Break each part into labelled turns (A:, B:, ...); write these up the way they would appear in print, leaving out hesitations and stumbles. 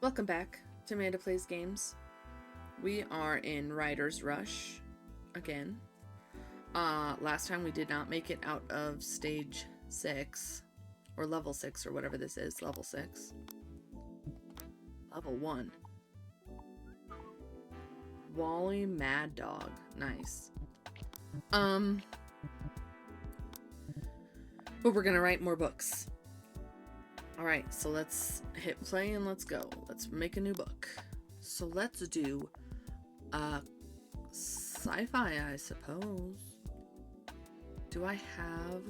A: Welcome back to Amanda Plays Games. We are in Rider's Rush again. Last time we did not make it out of stage 6 or level 6 or whatever this is. Level 6. Level 1. Wally Mad Dog. Nice. But we're gonna write more books. Alright, so let's hit play and let's go. Let's make a new book. So let's do sci-fi, I suppose. Do I have...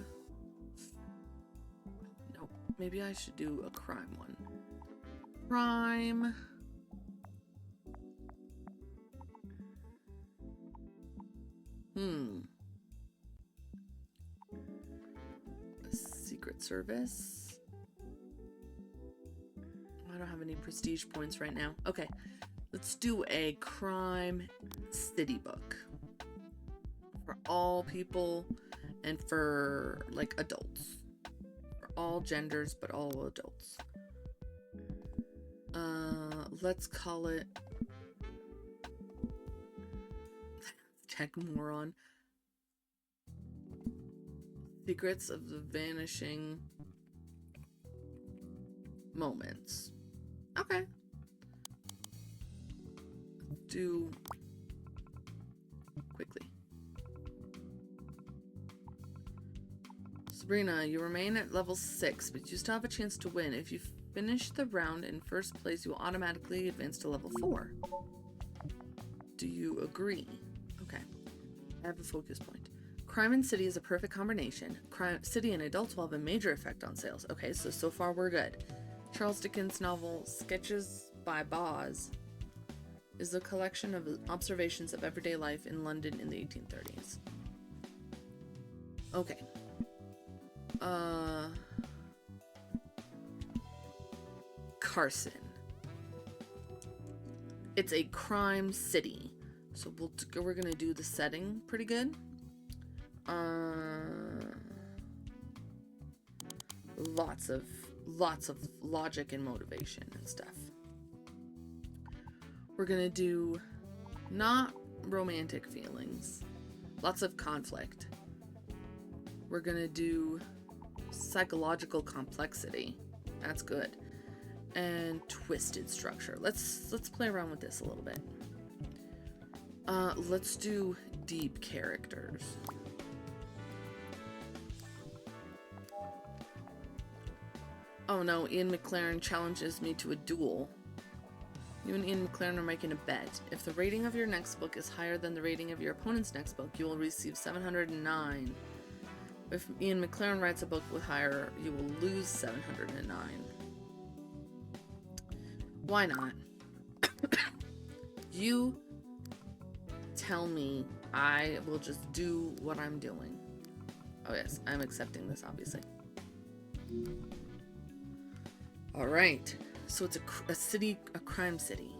A: No, maybe I should do a crime one. Crime. Secret Service. I don't have any prestige points right now. Okay, let's do a crime city book. For all people and for, like, adults. For all genders, but all adults. Let's call it... Tech Moron. Secrets of the Vanishing Moments. Okay. Do quickly. Sabrina, you remain at level 6, but you still have a chance to win. If you finish the round in first place, you will automatically advance to level 4. Do you agree? Okay. I have a focus point. Crime and City is a perfect combination. Crime City and adults will have a major effect on sales. Okay, so far we're good. Charles Dickens' novel Sketches by Boz is a collection of observations of everyday life in London in the 1830s. Okay. Carson. It's a crime city. So we're gonna do the setting pretty good. Lots of logic and motivation and stuff. We're gonna do not romantic feelings, lots of conflict. We're gonna do psychological complexity. That's good. And twisted structure. Let's play around with this a little bit. Let's do deep characters. Oh no, Ian McLaren challenges me to a duel. You and Ian McLaren are making a bet. If the rating of your next book is higher than the rating of your opponent's next book, you will receive 709. If Ian McLaren writes a book with higher, you will lose 709. Why not? You tell me, I will just do what I'm doing. Oh yes, I'm accepting this, obviously. Alright, so it's a city, a crime city.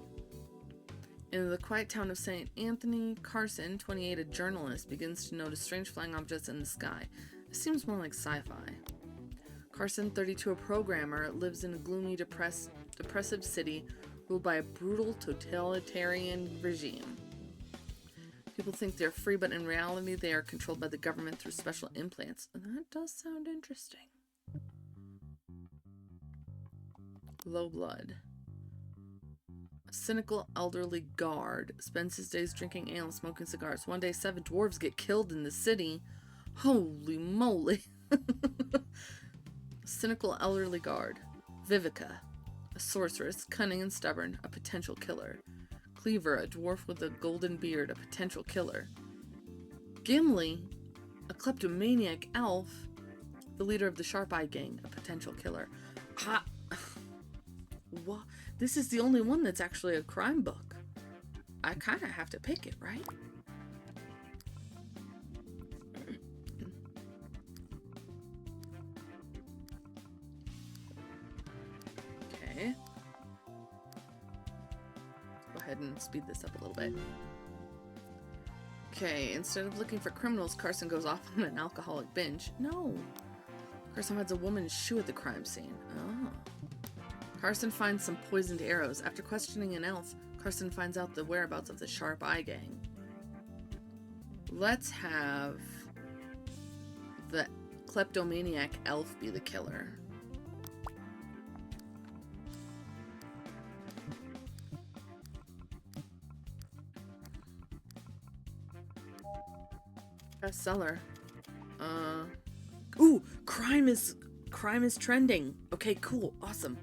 A: In the quiet town of St. Anthony, Carson, 28, a journalist, begins to notice strange flying objects in the sky. It seems more like sci-fi. Carson, 32, a programmer, lives in a gloomy, depressive city ruled by a brutal, totalitarian regime. People think they're free, but in reality they are controlled by the government through special implants. And that does sound interesting. Low blood. A cynical elderly guard spends his days drinking ale and smoking cigars. One day, 7 dwarves get killed in the city. Holy moly. Cynical elderly guard. Vivica. A sorceress, cunning and stubborn, a potential killer. Cleaver, a dwarf with a golden beard, a potential killer. Gimli, a kleptomaniac elf, the leader of the Sharp-Eyed Gang, a potential killer. What? This is the only one that's actually a crime book. I kind of have to pick it, right? Okay. Go ahead and speed this up a little bit. Okay, instead of looking for criminals, Carson goes off on an alcoholic binge. No. Carson finds a woman's shoe at the crime scene. Oh. Carson finds some poisoned arrows. After questioning an elf, Carson finds out the whereabouts of the Sharp Eye Gang. Let's have the kleptomaniac elf be the killer. Bestseller. Ooh, crime is trending. Okay, cool, awesome.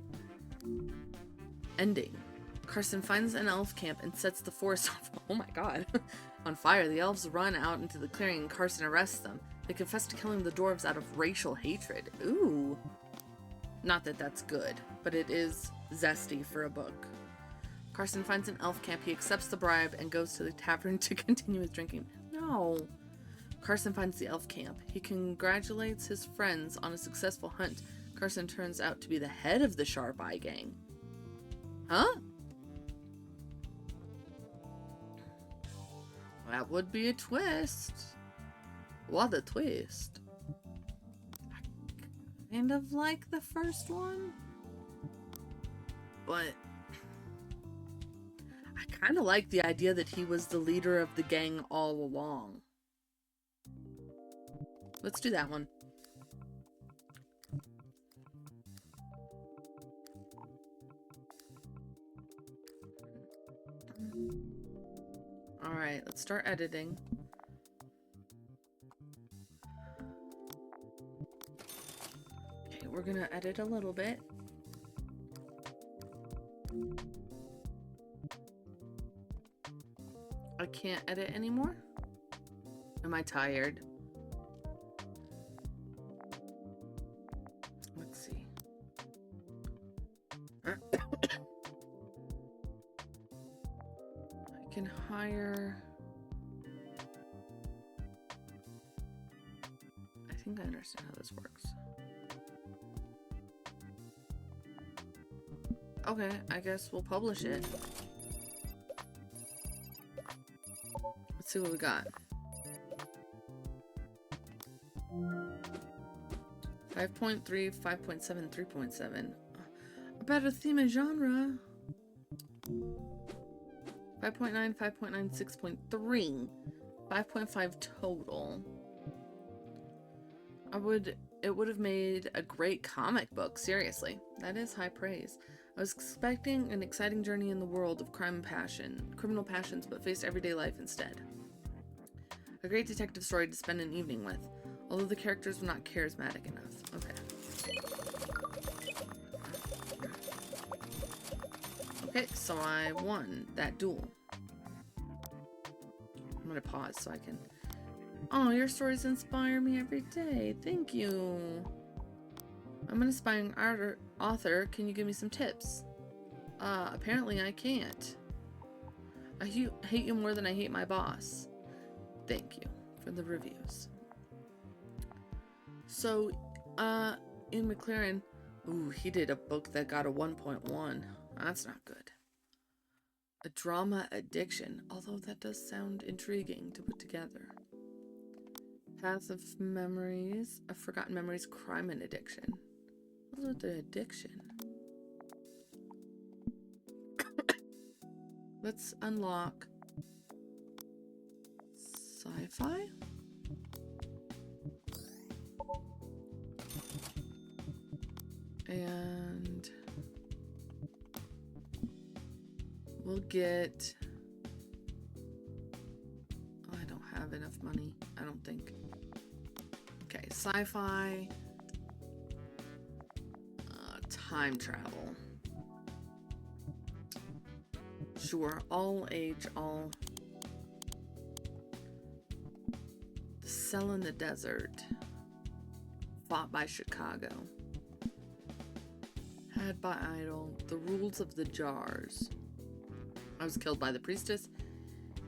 A: Ending. Carson finds an elf camp and sets the forest off. Oh my god. On fire. The elves run out into the clearing and Carson arrests them. They confess to killing the dwarves out of racial hatred. Ooh. Not that that's good, but it is zesty for a book. Carson finds an elf camp. He accepts the bribe and goes to the tavern to continue his drinking. No. Carson finds the elf camp. He congratulates his friends on a successful hunt. Carson turns out to be the head of the Sharp Eye Gang. Huh? That would be a twist. What a twist. I kind of like the first one, but I kind of like the idea that he was the leader of the gang all along. Let's do that one. Alright, let's start editing. Okay, we're gonna edit a little bit. I can't edit anymore? Am I tired? Let's see. I can hire... I think I understand how this works. Okay, I guess we'll publish it. Let's see what we got. 5.3, 5.7, 3.7. About a theme and genre. 5.9, 5.9, 6.3. 5.5 total. It would have made a great comic book, seriously. That is high praise. I was expecting an exciting journey in the world of criminal passions, but faced everyday life instead. A great detective story to spend an evening with, although the characters were not charismatic enough. Okay. Okay, so I won that duel. I'm gonna pause so I can... Oh, your stories inspire me every day. Thank you. I'm an aspiring author. Can you give me some tips? Apparently I can't. I hate you more than I hate my boss. Thank you for the reviews. So, Ian McLaren, ooh, he did a book that got a 1.1. That's not good. A drama addiction, although that does sound intriguing to put together. Path of Memories, a Forgotten Memories, Crime and Addiction. What's with the addiction? Let's unlock sci-fi. And we'll get... Oh, I don't have enough money, I don't think. Okay, sci-fi. Time travel. Sure, all age, all... The Cell in the Desert. Fought by Chicago. Had by Idol. The Rules of the Jars. I was killed by the Priestess.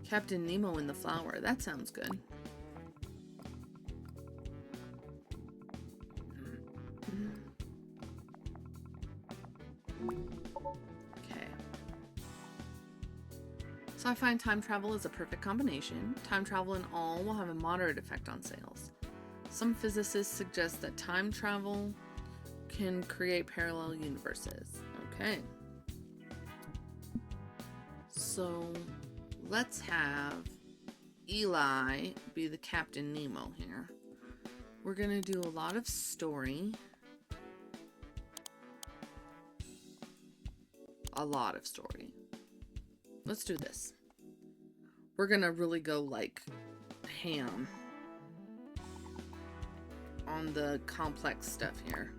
A: Captain Nemo in the Flower. That sounds good. So I find time travel is a perfect combination. Time travel in all will have a moderate effect on sales. Some physicists suggest that time travel can create parallel universes. Okay. So let's have Eli be the Captain Nemo here. We're gonna do a lot of story. A lot of story. Let's do this. We're gonna really go like ham on the complex stuff here.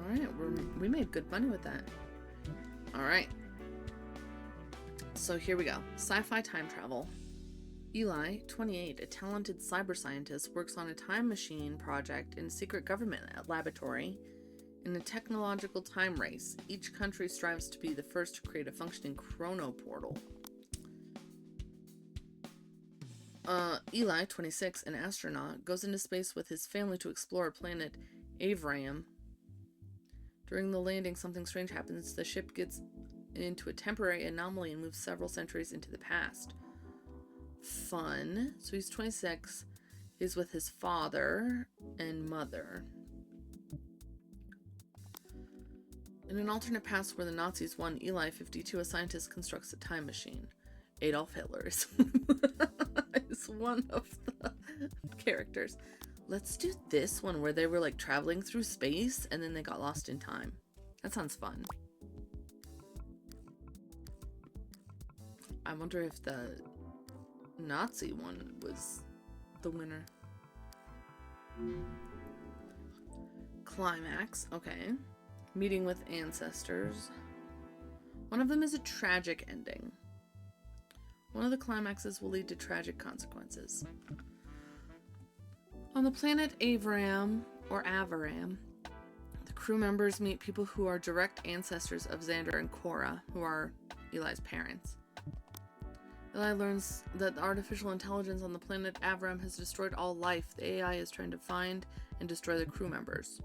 A: Alright, we made good money with that. Alright. So here we go. Sci-fi time travel. Eli, 28, a talented cyber scientist, works on a time machine project in a secret government laboratory in a technological time race. Each country strives to be the first to create a functioning chrono portal. Eli, 26, an astronaut, goes into space with his family to explore planet Avram. During the landing, something strange happens. The ship gets into a temporary anomaly and moves several centuries into the past. Fun. So he's 26. He's with his father and mother. In an alternate past where the Nazis won, Eli, 52, a scientist, constructs a time machine. Adolf Hitler is one of the characters. Let's do this one where they were like traveling through space and then they got lost in time. That sounds fun. I wonder if the Nazi one was the winner. Climax. Okay. Meeting with ancestors. One of them is a tragic ending. One of the climaxes will lead to tragic consequences. On the planet Avram, or Avaram, the crew members meet people who are direct ancestors of Xander and Cora, who are Eli's parents. Eli learns that the artificial intelligence on the planet Avram has destroyed all life. The AI is trying to find and destroy the crew members.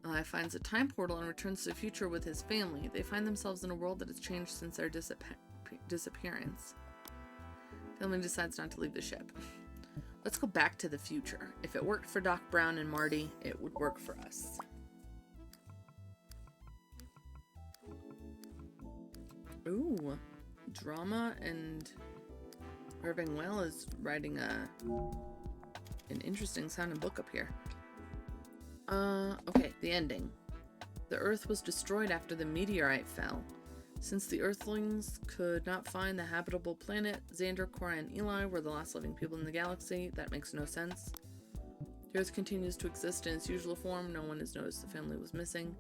A: Eli finds a time portal and returns to the future with his family. They find themselves in a world that has changed since their disappearance. Family decides not to leave the ship. Let's go back to the future. If it worked for Doc Brown and Marty, it would work for us. Ooh, drama, and Irving Well is writing an interesting sounding book up here. Okay, the ending. The Earth was destroyed after the meteorite fell. Since the Earthlings could not find the habitable planet, Xander, Cora, and Eli were the last living people in the galaxy. That makes no sense. The Earth continues to exist in its usual form. No one has noticed the family was missing.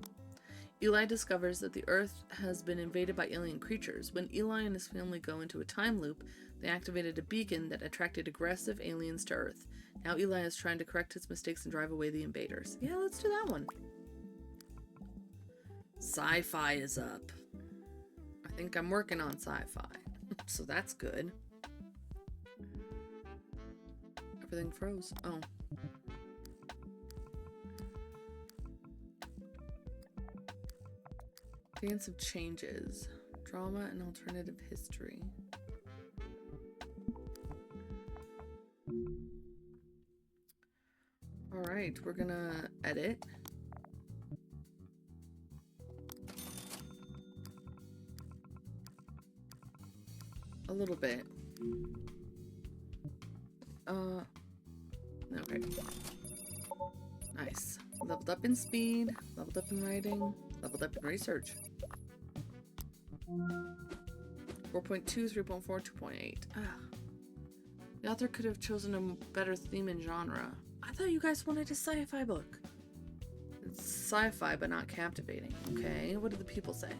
A: Eli discovers that the Earth has been invaded by alien creatures. When Eli and his family go into a time loop, they activated a beacon that attracted aggressive aliens to Earth. Now Eli is trying to correct his mistakes and drive away the invaders. Yeah, let's do that one. Sci-fi is up. I think I'm working on sci-fi, so that's good. Everything froze. Oh. Dance of Changes. Drama and alternative history. Alright, we're gonna edit. A little bit. Okay. Nice. Leveled up in speed, leveled up in writing, leveled up in research. 4.2, 3.4, 2.8. The author could have chosen a better theme and genre. I thought you guys wanted a sci-fi book. It's sci-fi, but not captivating. Okay, what did the people say?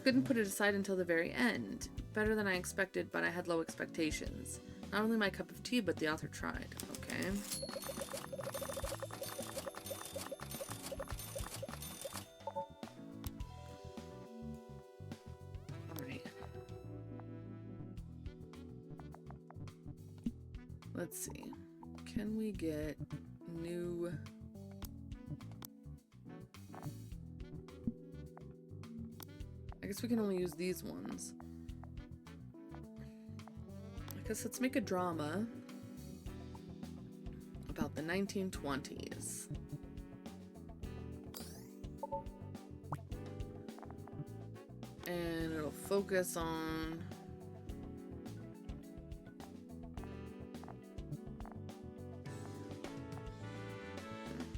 A: Couldn't put it aside until the very end. Better than I expected, but I had low expectations. Not only my cup of tea, but the author tried. Okay. Alright. Let's see. Can we get new... I guess we can only use these ones. I guess let's make a drama. the 1920s. And it'll focus on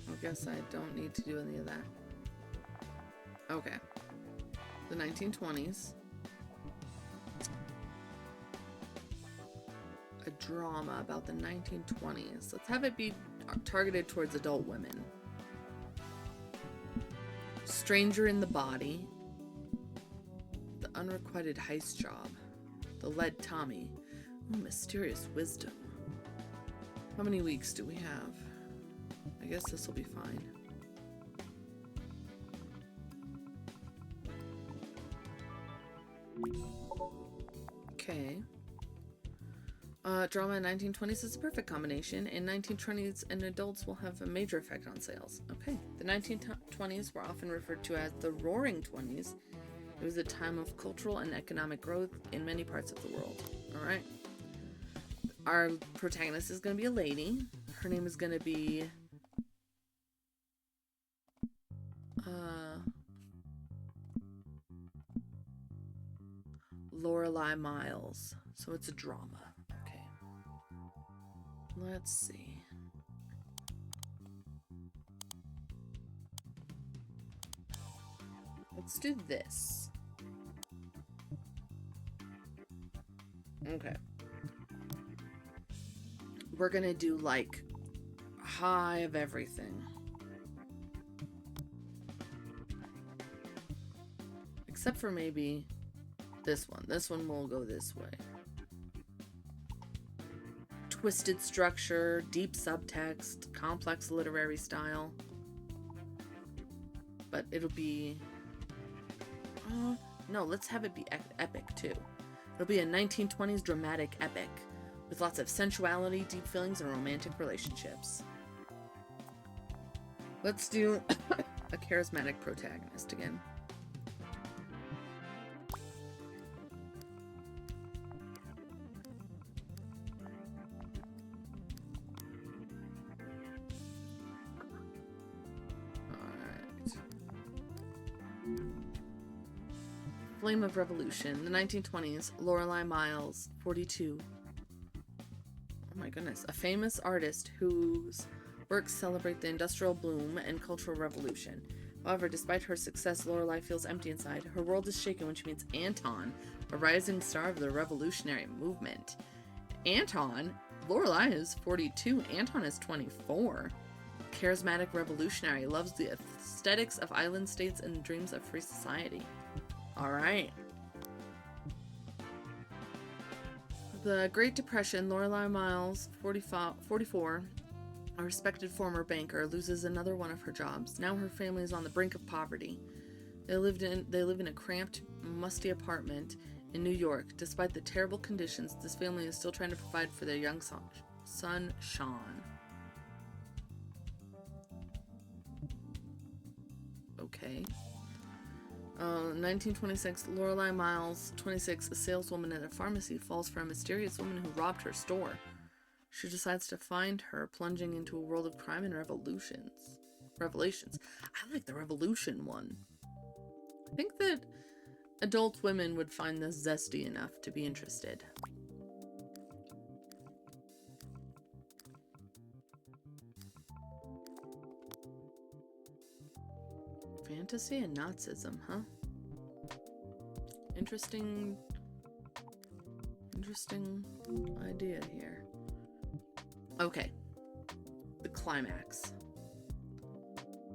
A: I guess I don't need to do any of that. Okay. The 1920s. A drama about the 1920s. Let's have it be targeted towards adult women. Stranger in the Body. The Unrequited Heist Job. The Lead Tommy. Ooh, Mysterious Wisdom. How many weeks do we have? I guess this will be fine. Okay. Drama in 1920s is a perfect combination. In 1920s, and adults will have a major effect on sales. Okay. The 1920s were often referred to as the Roaring Twenties. It was a time of cultural and economic growth in many parts of the world. All right. Our protagonist is going to be a lady. Her name is going to be Lorelei Miles. So it's a drama. Okay. Let's see. Let's do this. Okay. We're gonna do like high of everything. Except for maybe this one. This one will go this way. Twisted structure, deep subtext, complex literary style. But it'll be... no, let's have it be epic too. It'll be a 1920s dramatic epic with lots of sensuality, deep feelings, and romantic relationships. Let's do a charismatic protagonist again. Flame of Revolution, the 1920s, Lorelei Miles, 42. Oh my goodness. A famous artist whose works celebrate the industrial boom and cultural revolution. However, despite her success, Lorelei feels empty inside. Her world is shaken when she meets Anton, a rising star of the revolutionary movement. Anton? Lorelei is 42. Anton is 24. Charismatic revolutionary, loves the aesthetics of island states and dreams of free society. Alright. The Great Depression, Lorelei Miles, 44, a respected former banker, loses another one of her jobs. Now her family is on the brink of poverty. They live in a cramped, musty apartment in New York. Despite the terrible conditions, this family is still trying to provide for their young son Sean. Okay. 1926, Lorelei Miles, 26, a saleswoman at a pharmacy, falls for a mysterious woman who robbed her store. She decides to find her, plunging into a world of crime and revelations. I like the revolution one. I think that adult women would find this zesty enough to be interested. Fantasy and Nazism, huh? Interesting idea here. Okay. The climax.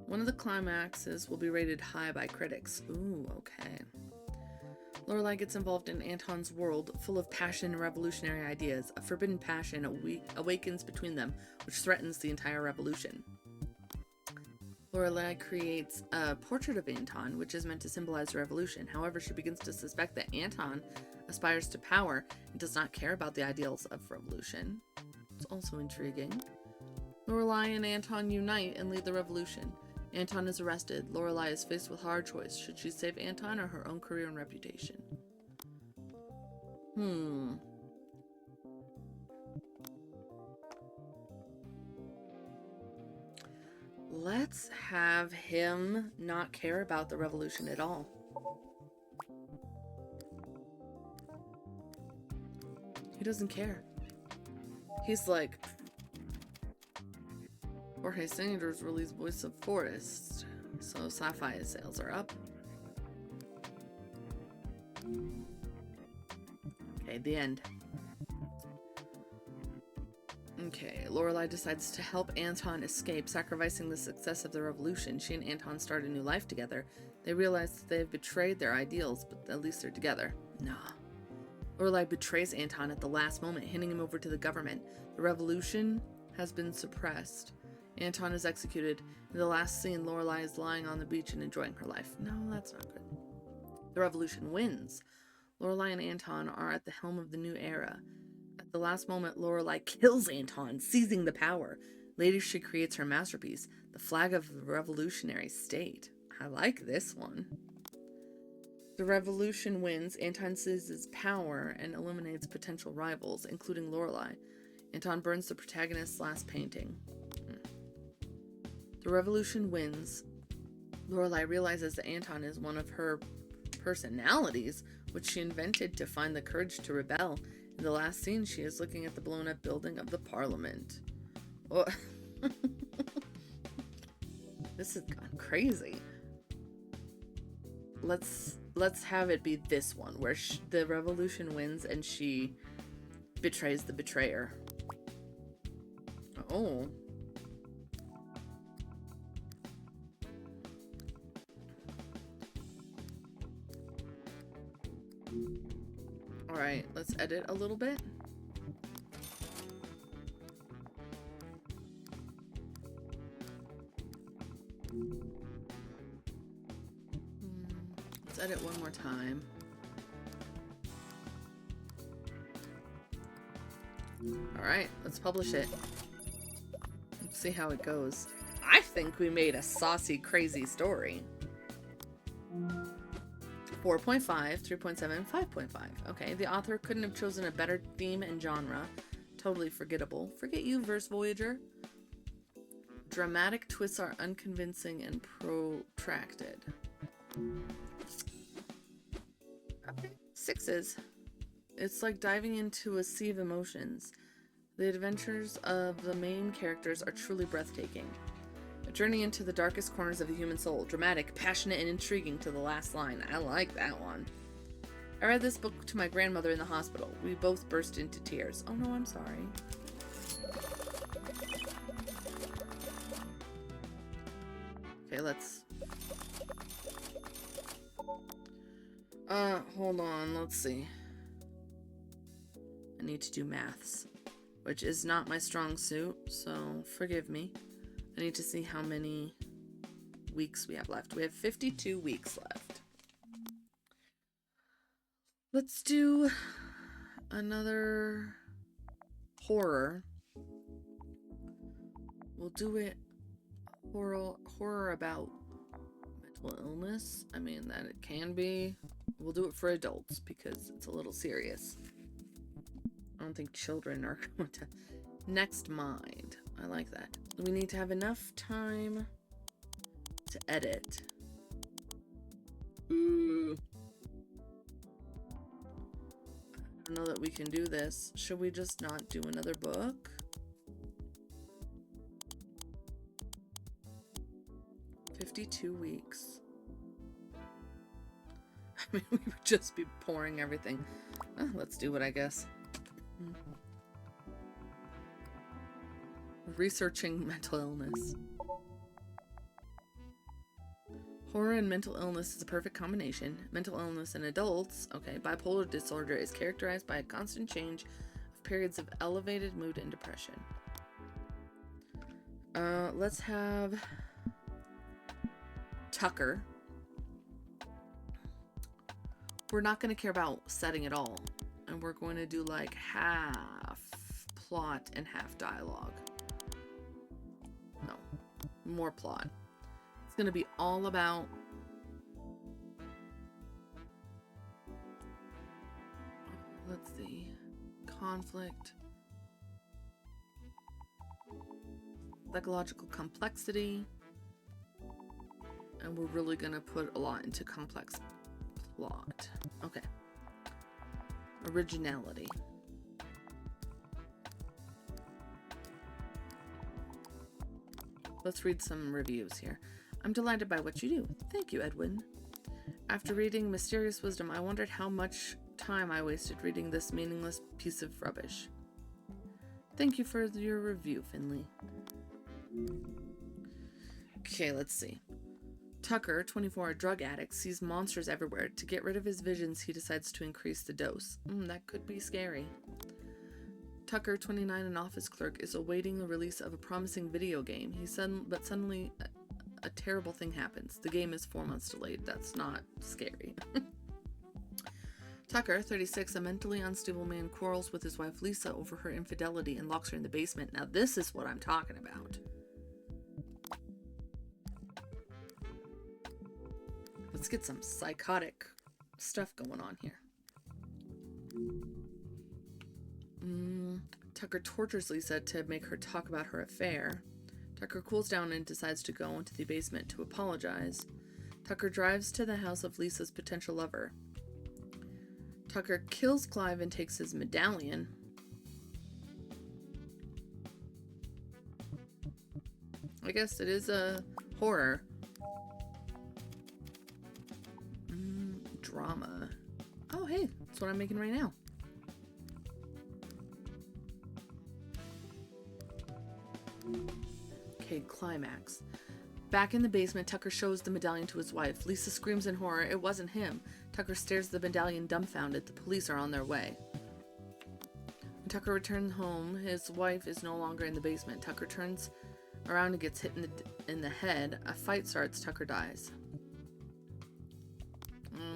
A: One of the climaxes will be rated high by critics. Ooh, okay. Lorelei gets involved in Anton's world, full of passion and revolutionary ideas. A forbidden passion awakens between them, which threatens the entire revolution. Lorelei creates a portrait of Anton, which is meant to symbolize the revolution. However, she begins to suspect that Anton aspires to power and does not care about the ideals of revolution. It's also intriguing. Lorelei and Anton unite and lead the revolution. Anton is arrested. Lorelei is faced with a hard choice. Should she save Anton or her own career and reputation? Let's have him not care about the revolution at all. He doesn't care. He's like, Jorge Sanders released Voice of Forest, so sci-fi sales are up. Okay, the end. Okay, Lorelai decides to help Anton escape, sacrificing the success of the revolution. She and Anton start a new life together. They realize that they have betrayed their ideals, but at least they're together. Nah. Lorelai betrays Anton at the last moment, handing him over to the government. The revolution has been suppressed. Anton is executed. In the last scene, Lorelai is lying on the beach and enjoying her life. No, that's not good. The revolution wins. Lorelai and Anton are at the helm of the new era. At the last moment, Lorelai kills Anton, seizing the power. Later, she creates her masterpiece, the flag of the revolutionary state. I like this one. The revolution wins. Anton seizes power and eliminates potential rivals, including Lorelai. Anton burns the protagonist's last painting. The revolution wins. Lorelai realizes that Anton is one of her personalities, which she invented to find the courage to rebel. In the last scene, she is looking at the blown-up building of the parliament. Oh. This has gone crazy. Let's have it be this one, where the revolution wins and she betrays the betrayer. Oh. Alright, let's edit a little bit. Let's edit one more time. Alright, let's publish it. Let's see how it goes. I think we made a saucy, crazy story. 4.5, 3.7, 5.5. Okay, the author couldn't have chosen a better theme and genre. Totally forgettable. Forget you, Verse Voyager. Dramatic twists are unconvincing and protracted. Okay, 6s. It's like diving into a sea of emotions. The adventures of the main characters are truly breathtaking. A journey into the darkest corners of the human soul. Dramatic, passionate, and intriguing to the last line. I like that one. I read this book to my grandmother in the hospital. We both burst into tears. Oh no, I'm sorry. Okay, let's... hold on, let's see. I need to do maths, which is not my strong suit, so forgive me. I need to see how many weeks we have left. We have 52 weeks left. Let's do another horror. We'll do it horror about mental illness. I mean, that it can be. We'll do it for adults because it's a little serious. I don't think children are going to... Next Mind. I like that. We need to have enough time to edit. Ooh. I don't know that we can do this. Should we just not do another book? "52 weeks. I mean, we would just be pouring everything. Let's do it, I guess. Researching mental illness. Horror and mental illness is a perfect combination. Mental illness in adults, okay, bipolar disorder is characterized by a constant change of periods of elevated mood and depression. Let's have Tucker. We're not going to care about setting at all. And we're going to do like half plot and half dialogue. No, more plot. It's going to be all about let's see, conflict, psychological complexity, And we're really gonna put a lot into complex plot. Okay. Originality. Let's read some reviews here. I'm delighted by what you do. Thank you, Edwin. After reading Mysterious Wisdom, I wondered how much time I wasted reading this meaningless piece of rubbish. Thank you for your review, Finley. Okay, let's see. Tucker, 24, a drug addict, sees monsters everywhere. To get rid of his visions, he decides to increase the dose. That could be scary. Tucker, 29, an office clerk, is awaiting the release of a promising video game. But suddenly, a terrible thing happens. The game is 4 months delayed. That's not scary. Tucker, 36, a mentally unstable man, quarrels with his wife Lisa over her infidelity and locks her in the basement. Now this is what I'm talking about. Let's get some psychotic stuff going on here. Tucker tortures Lisa to make her talk about her affair. Tucker cools down and decides to go into the basement to apologize. Tucker drives to the house of Lisa's potential lover. Tucker kills Clive and takes his medallion. I guess it is a horror. Drama. Oh, hey, that's what I'm making right now. Okay, climax. Back in the basement, Tucker shows the medallion to his wife. Lisa screams in horror. It wasn't him. Tucker stares at the medallion dumbfounded. The police are on their way. When Tucker returns home, his wife is no longer in the basement. Tucker turns around and gets hit in the head. A fight starts. Tucker dies.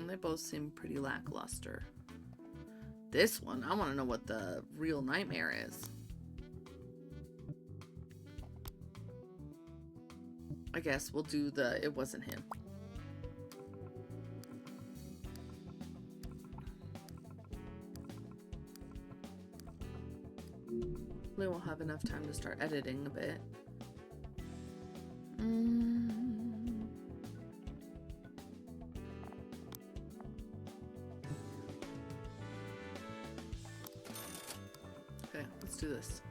A: They both seem pretty lackluster. This one, I want to know what the real nightmare is. I guess we'll do the it wasn't him. We won't have enough time to start editing a bit. Okay, let's do this.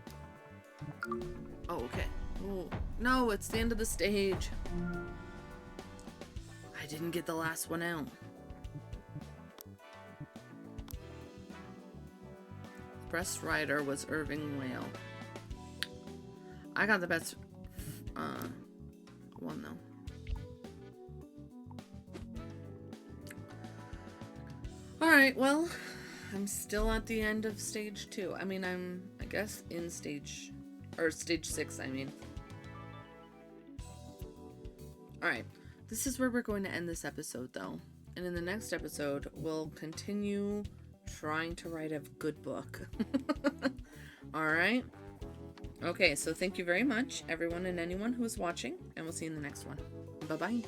A: Oh, okay. Oh, no, it's the end of the stage. I didn't get the last one out. Best writer was Irving Whale. I got the best one though. Alright, well, I'm still at the end of stage 2. I mean, I guess in stage 6, I mean. Alright, this is where we're going to end this episode, though. And in the next episode, we'll continue trying to write a good book. Alright? Okay, so thank you very much, everyone and anyone who is watching, and we'll see you in the next one. Bye-bye.